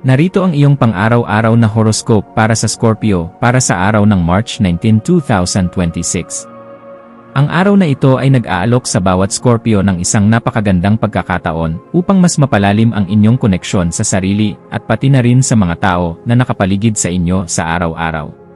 Narito ang iyong pang-araw-araw na horoscope para sa Scorpio para sa araw ng March 19, 2026. Ang araw na ito ay nag-aalok sa bawat Scorpio ng isang napakagandang pagkakataon upang mas mapalalim ang inyong koneksyon sa sarili at pati na rin sa mga tao na nakapaligid sa inyo sa araw-araw.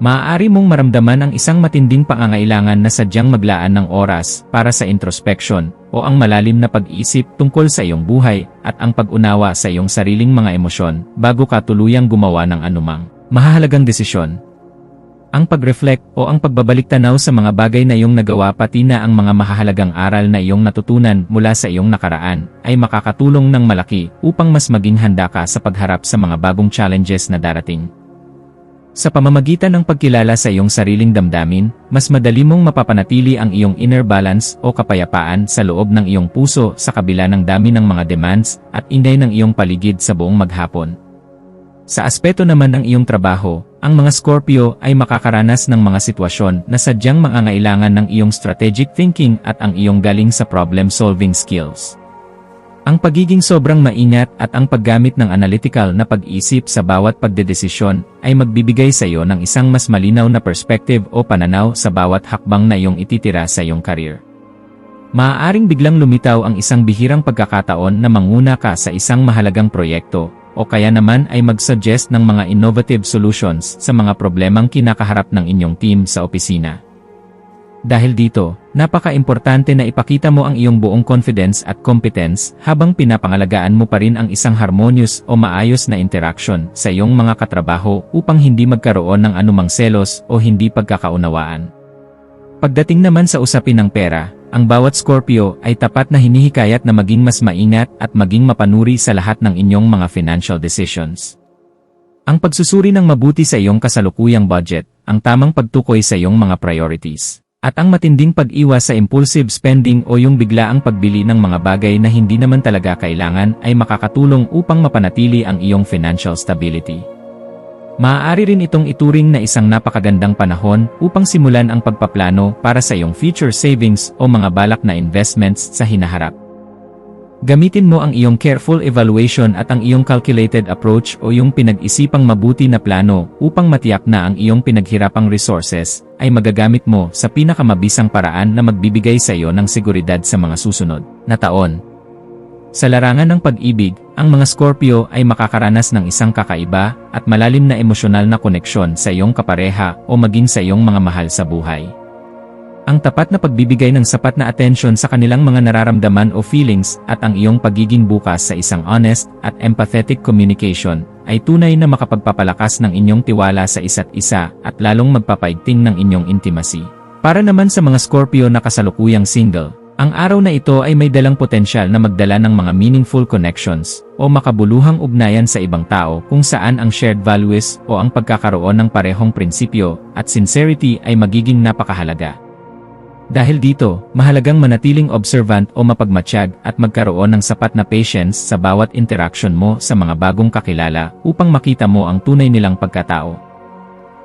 Maaari mong maramdaman ang isang matinding pangangailangan na sadyang maglaan ng oras para sa introspection o ang malalim na pag-iisip tungkol sa iyong buhay at ang pag-unawa sa iyong sariling mga emosyon bago ka tuluyang gumawa ng anumang mahahalagang desisyon. Ang pag-reflect o ang pagbabalik-tanaw sa mga bagay na iyong nagawa pati na ang mga mahahalagang aral na iyong natutunan mula sa iyong nakaraan ay makakatulong ng malaki upang mas maging handa ka sa pagharap sa mga bagong challenges na darating. Sa pamamagitan ng pagkilala sa iyong sariling damdamin, mas madali mong mapapanatili ang iyong inner balance o kapayapaan sa loob ng iyong puso sa kabila ng dami ng mga demands at ingay ng iyong paligid sa buong maghapon. Sa aspeto naman ng iyong trabaho, ang mga Scorpio ay makakaranas ng mga sitwasyon na sadyang mangangailangan ng iyong strategic thinking at ang iyong galing sa problem-solving skills. Ang pagiging sobrang maingat at ang paggamit ng analytical na pag-isip sa bawat pagdedesisyon ay magbibigay sa iyo ng isang mas malinaw na perspective o pananaw sa bawat hakbang na iyong ititira sa iyong career. Maaaring biglang lumitaw ang isang bihirang pagkakataon na manguna ka sa isang mahalagang proyekto o kaya naman ay mag-suggest ng mga innovative solutions sa mga problemang kinakaharap ng inyong team sa opisina. Dahil dito, napaka-importante na ipakita mo ang iyong buong confidence at competence habang pinapangalagaan mo pa rin ang isang harmonious o maayos na interaction sa iyong mga katrabaho upang hindi magkaroon ng anumang selos o hindi pagkakaunawaan. Pagdating naman sa usapin ng pera, ang bawat Scorpio ay tapat na hinihikayat na maging mas maingat at maging mapanuri sa lahat ng inyong mga financial decisions. Ang pagsusuri ng mabuti sa iyong kasalukuyang budget, ang tamang pagtukoy sa iyong mga priorities, at ang matinding pag-iwas sa impulsive spending o yung biglaang pagbili ng mga bagay na hindi naman talaga kailangan ay makakatulong upang mapanatili ang iyong financial stability. Maaari rin itong ituring na isang napakagandang panahon upang simulan ang pagpaplano para sa iyong future savings o mga balak na investments sa hinaharap. Gamitin mo ang iyong careful evaluation at ang iyong calculated approach o yung pinag-isipang mabuti na plano upang matiyak na ang iyong pinaghirapang resources ay magagamit mo sa pinakamabisang paraan na magbibigay sa iyo ng seguridad sa mga susunod na taon. Sa larangan ng pag-ibig, ang mga Scorpio ay makakaranas ng isang kakaiba at malalim na emosyonal na koneksyon sa iyong kapareha o maging sa iyong mga mahal sa buhay. Ang tapat na pagbibigay ng sapat na atensyon sa kanilang mga nararamdaman o feelings at ang iyong pagiging bukas sa isang honest at empathetic communication ay tunay na makapagpapalakas ng inyong tiwala sa isa't isa at lalong magpapaigting ng inyong intimacy. Para naman sa mga Scorpio na kasalukuyang single, ang araw na ito ay may dalang potensyal na magdala ng mga meaningful connections o makabuluhang ugnayan sa ibang tao kung saan ang shared values o ang pagkakaroon ng parehong prinsipyo at sincerity ay magiging napakahalaga. Dahil dito, mahalagang manatiling observant o mapagmatsyag at magkaroon ng sapat na patience sa bawat interaction mo sa mga bagong kakilala upang makita mo ang tunay nilang pagkatao.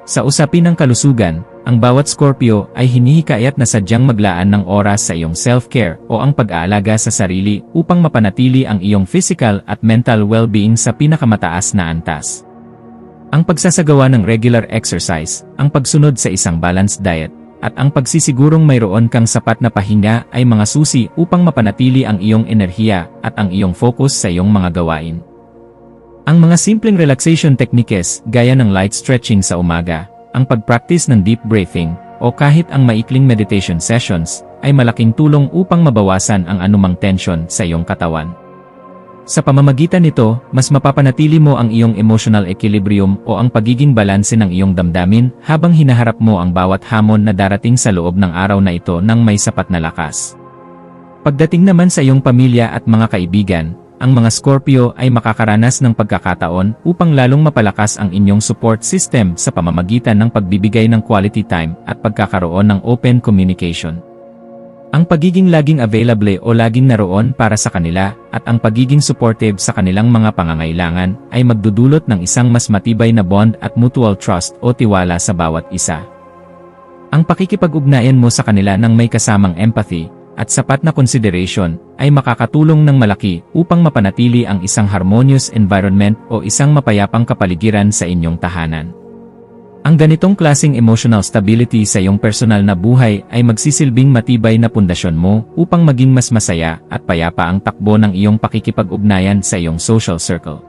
Sa usapin ng kalusugan, ang bawat Scorpio ay hinihikayat na sadyang maglaan ng oras sa iyong self-care o ang pag-aalaga sa sarili upang mapanatili ang iyong physical at mental well-being sa pinakamataas na antas. Ang pagsasagawa ng regular exercise, ang pagsunod sa isang balanced diet, at ang pagsisigurong mayroon kang sapat na pahinga ay mga susi upang mapanatili ang iyong enerhiya at ang iyong focus sa iyong mga gawain. Ang mga simpleng relaxation techniques gaya ng light stretching sa umaga, ang pag-practice ng deep breathing, o kahit ang maikling meditation sessions, ay malaking tulong upang mabawasan ang anumang tension sa iyong katawan. Sa pamamagitan nito, mas mapapanatili mo ang iyong emotional equilibrium o ang pagiging balanse ng iyong damdamin habang hinaharap mo ang bawat hamon na darating sa loob ng araw na ito ng may sapat na lakas. Pagdating naman sa iyong pamilya at mga kaibigan, ang mga Scorpio ay makakaranas ng pagkakataon upang lalong mapalakas ang inyong support system sa pamamagitan ng pagbibigay ng quality time at pagkakaroon ng open communication. Ang pagiging laging available o laging naroon para sa kanila at ang pagiging supportive sa kanilang mga pangangailangan ay magdudulot ng isang mas matibay na bond at mutual trust o tiwala sa bawat isa. Ang pakikipag-ugnayan mo sa kanila ng may kasamang empathy, at sapat na consideration ay makakatulong ng malaki upang mapanatili ang isang harmonious environment o isang mapayapang kapaligiran sa inyong tahanan. Ang ganitong klaseng emotional stability sa iyong personal na buhay ay magsisilbing matibay na pundasyon mo upang maging mas masaya at payapa ang takbo ng iyong pakikipag-ugnayan sa iyong social circle.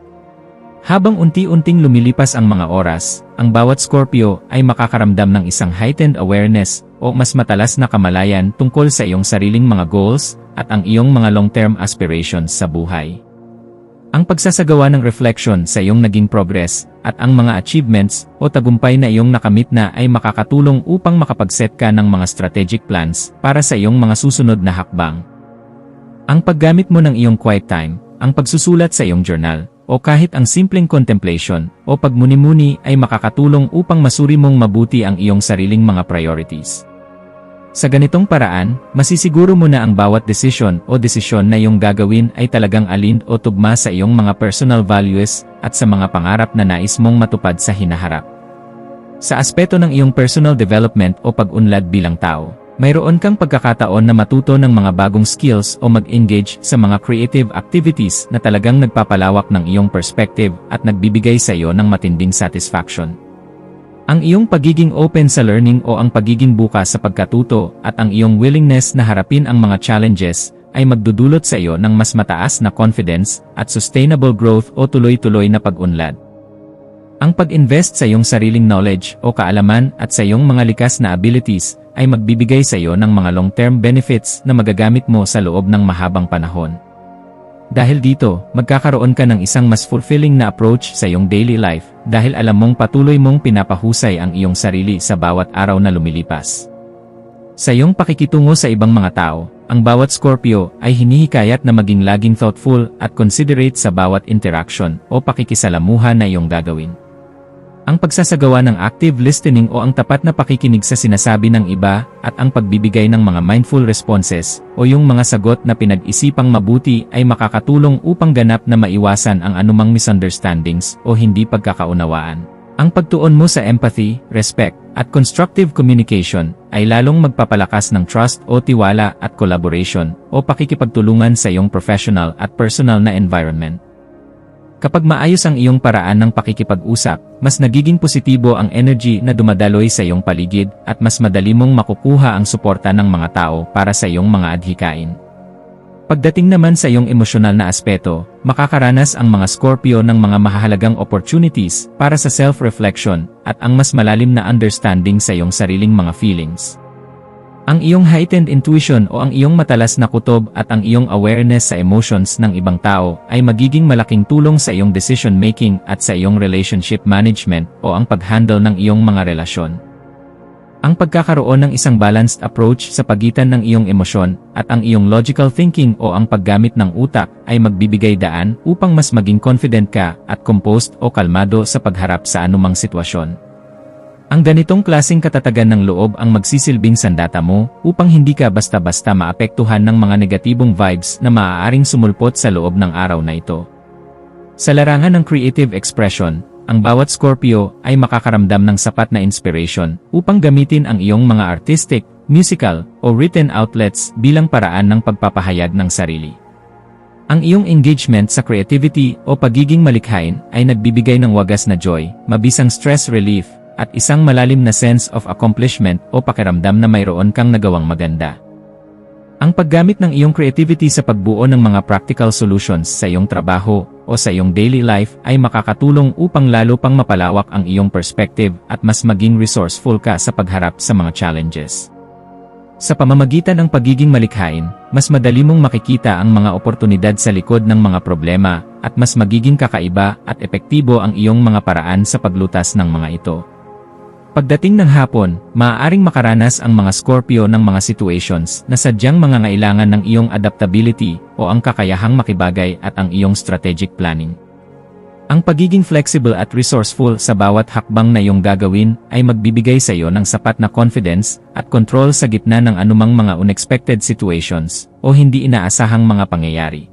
Habang unti-unting lumilipas ang mga oras, ang bawat Scorpio ay makakaramdam ng isang heightened awareness o mas matalas na kamalayan tungkol sa iyong sariling mga goals at ang iyong mga long-term aspirations sa buhay. Ang pagsasagawa ng reflection sa iyong naging progress at ang mga achievements o tagumpay na iyong nakamit na ay makakatulong upang makapag-set ka ng mga strategic plans para sa iyong mga susunod na hakbang. Ang paggamit mo ng iyong quiet time, ang pagsusulat sa iyong journal, o kahit ang simpleng contemplation o pagmuni-muni ay makakatulong upang masuri mong mabuti ang iyong sariling mga priorities. Sa ganitong paraan, masisiguro mo na ang bawat desisyon o desisyon na iyong gagawin ay talagang alin o tugma sa iyong mga personal values at sa mga pangarap na nais mong matupad sa hinaharap. Sa aspeto ng iyong personal development o pag-unlad bilang tao, mayroon kang pagkakataon na matuto ng mga bagong skills o mag-engage sa mga creative activities na talagang nagpapalawak ng iyong perspective at nagbibigay sa iyo ng matinding satisfaction. Ang iyong pagiging open sa learning o ang pagiging bukas sa pagkatuto at ang iyong willingness na harapin ang mga challenges ay magdudulot sa iyo ng mas mataas na confidence at sustainable growth o tuloy-tuloy na pag-unlad. Ang pag-invest sa iyong sariling knowledge o kaalaman at sa iyong mga likas na abilities ay magbibigay sa iyo ng mga long-term benefits na magagamit mo sa loob ng mahabang panahon. Dahil dito, magkakaroon ka ng isang mas fulfilling na approach sa iyong daily life dahil alam mong patuloy mong pinapahusay ang iyong sarili sa bawat araw na lumilipas. Sa iyong pakikitungo sa ibang mga tao, ang bawat Scorpio ay hinihikayat na maging laging thoughtful at considerate sa bawat interaction o pakikisalamuha na iyong gagawin. Ang pagsasagawa ng active listening o ang tapat na pakikinig sa sinasabi ng iba at ang pagbibigay ng mga mindful responses o yung mga sagot na pinag-isipang mabuti ay makakatulong upang ganap na maiwasan ang anumang misunderstandings o hindi pagkakaunawaan. Ang pagtuon mo sa empathy, respect, at constructive communication ay lalong magpapalakas ng trust o tiwala at collaboration o pakikipagtulungan sa iyong professional at personal na environment. Kapag maayos ang iyong paraan ng pakikipag-usap, mas nagiging positibo ang energy na dumadaloy sa iyong paligid at mas madali mong makukuha ang suporta ng mga tao para sa iyong mga adhikain. Pagdating naman sa iyong emosyonal na aspeto, makakaranas ang mga Scorpio ng mga mahahalagang opportunities para sa self-reflection at ang mas malalim na understanding sa iyong sariling mga feelings. Ang iyong heightened intuition o ang iyong matalas na kutob at ang iyong awareness sa emotions ng ibang tao ay magiging malaking tulong sa iyong decision-making at sa iyong relationship management o ang pag-handle ng iyong mga relasyon. Ang pagkakaroon ng isang balanced approach sa pagitan ng iyong emosyon at ang iyong logical thinking o ang paggamit ng utak ay magbibigay daan upang mas maging confident ka at composed o kalmado sa pagharap sa anumang sitwasyon. Ang ganitong klaseng katatagan ng loob ang magsisilbing sandata mo upang hindi ka basta-basta maapektuhan ng mga negatibong vibes na maaaring sumulpot sa loob ng araw na ito. Sa larangan ng creative expression, ang bawat Scorpio ay makakaramdam ng sapat na inspiration upang gamitin ang iyong mga artistic, musical, o written outlets bilang paraan ng pagpapahayag ng sarili. Ang iyong engagement sa creativity o pagiging malikhain ay nagbibigay ng wagas na joy, mabisang stress relief, at isang malalim na sense of accomplishment o pakiramdam na mayroon kang nagawang maganda. Ang paggamit ng iyong creativity sa pagbuo ng mga practical solutions sa iyong trabaho o sa iyong daily life ay makakatulong upang lalo pang mapalawak ang iyong perspective at mas maging resourceful ka sa pagharap sa mga challenges. Sa pamamagitan ng pagiging malikhain, mas madali mong makikita ang mga oportunidad sa likod ng mga problema at mas magiging kakaiba at epektibo ang iyong mga paraan sa paglutas ng mga ito. Pagdating ng hapon, maaaring makaranas ang mga Scorpio ng mga situations na sadyang mangangailangan ng iyong adaptability o ang kakayahang makibagay at ang iyong strategic planning. Ang pagiging flexible at resourceful sa bawat hakbang na iyong gagawin ay magbibigay sa iyo ng sapat na confidence at control sa gitna ng anumang mga unexpected situations o hindi inaasahang mga pangyayari.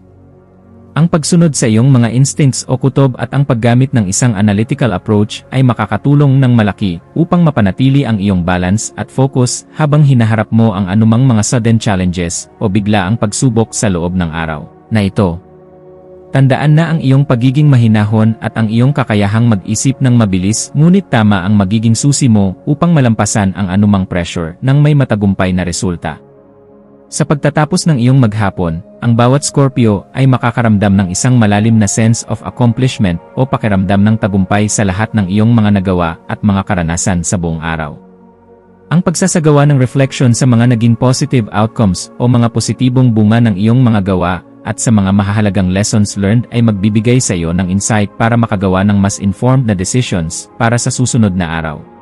Ang pagsunod sa iyong mga instincts o kutob at ang paggamit ng isang analytical approach ay makakatulong ng malaki upang mapanatili ang iyong balance at focus habang hinaharap mo ang anumang mga sudden challenges o biglaang pagsubok sa loob ng araw na ito. Tandaan na ang iyong pagiging mahinahon at ang iyong kakayahang mag-isip ng mabilis ngunit tama ang magiging susi mo upang malampasan ang anumang pressure nang may matagumpay na resulta. Sa pagtatapos ng iyong maghapon, ang bawat Scorpio ay makakaramdam ng isang malalim na sense of accomplishment o pakiramdam ng tagumpay sa lahat ng iyong mga nagawa at mga karanasan sa buong araw. Ang pagsasagawa ng reflection sa mga naging positive outcomes o mga positibong bunga ng iyong mga gawa at sa mga mahahalagang lessons learned ay magbibigay sa iyo ng insight para makagawa ng mas informed na decisions para sa susunod na araw.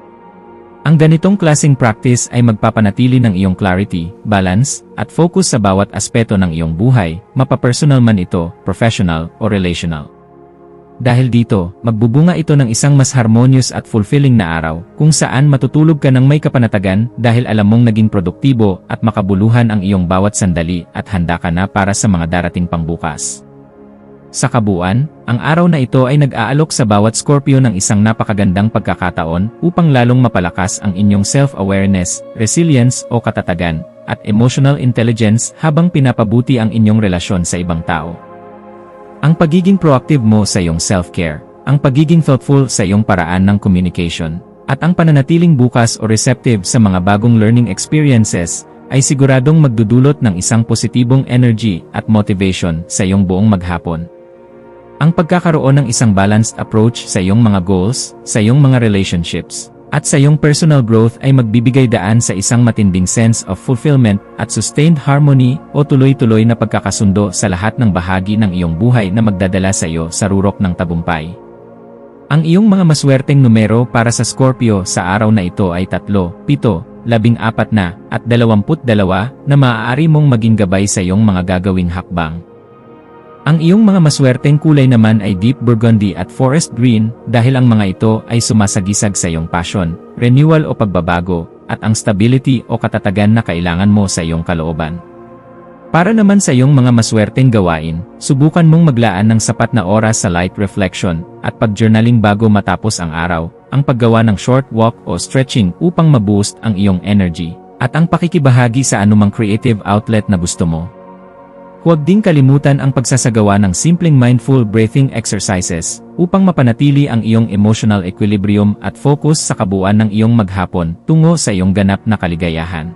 Ang ganitong klaseng practice ay magpapanatili ng iyong clarity, balance, at focus sa bawat aspeto ng iyong buhay, mapapersonal man ito, professional, o relational. Dahil dito, magbubunga ito ng isang mas harmonious at fulfilling na araw, kung saan matutulog ka ng may kapanatagan dahil alam mong naging produktibo at makabuluhan ang iyong bawat sandali at handa ka na para sa mga darating pang bukas. Sa kabuuan, ang araw na ito ay nag-aalok sa bawat Scorpio ng isang napakagandang pagkakataon upang lalong mapalakas ang inyong self-awareness, resilience o katatagan, at emotional intelligence habang pinapabuti ang inyong relasyon sa ibang tao. Ang pagiging proactive mo sa iyong self-care, ang pagiging thoughtful sa iyong paraan ng communication, at ang pananatiling bukas o receptive sa mga bagong learning experiences, ay siguradong magdudulot ng isang positibong energy at motivation sa iyong buong maghapon. Ang pagkakaroon ng isang balanced approach sa iyong mga goals, sa iyong mga relationships, at sa iyong personal growth ay magbibigay daan sa isang matinding sense of fulfillment at sustained harmony o tuloy-tuloy na pagkakasundo sa lahat ng bahagi ng iyong buhay na magdadala sa iyo sa rurok ng tagumpay. Ang iyong mga maswerteng numero para sa Scorpio sa araw na ito ay 3, 7, 14 na, at 22 na maaari mong maging gabay sa iyong mga gagawing hakbang. Ang iyong mga maswerteng kulay naman ay deep burgundy at forest green dahil ang mga ito ay sumasagisag sa iyong passion, renewal o pagbabago, at ang stability o katatagan na kailangan mo sa iyong kalooban. Para naman sa iyong mga maswerteng gawain, subukan mong maglaan ng sapat na oras sa light reflection at pag-journaling bago matapos ang araw, ang paggawa ng short walk o stretching upang ma-boost ang iyong energy, at ang pakikibahagi sa anumang creative outlet na gusto mo. Huwag ding kalimutan ang pagsasagawa ng simpleng mindful breathing exercises upang mapanatili ang iyong emotional equilibrium at focus sa kabuuan ng iyong maghapon tungo sa iyong ganap na kaligayahan.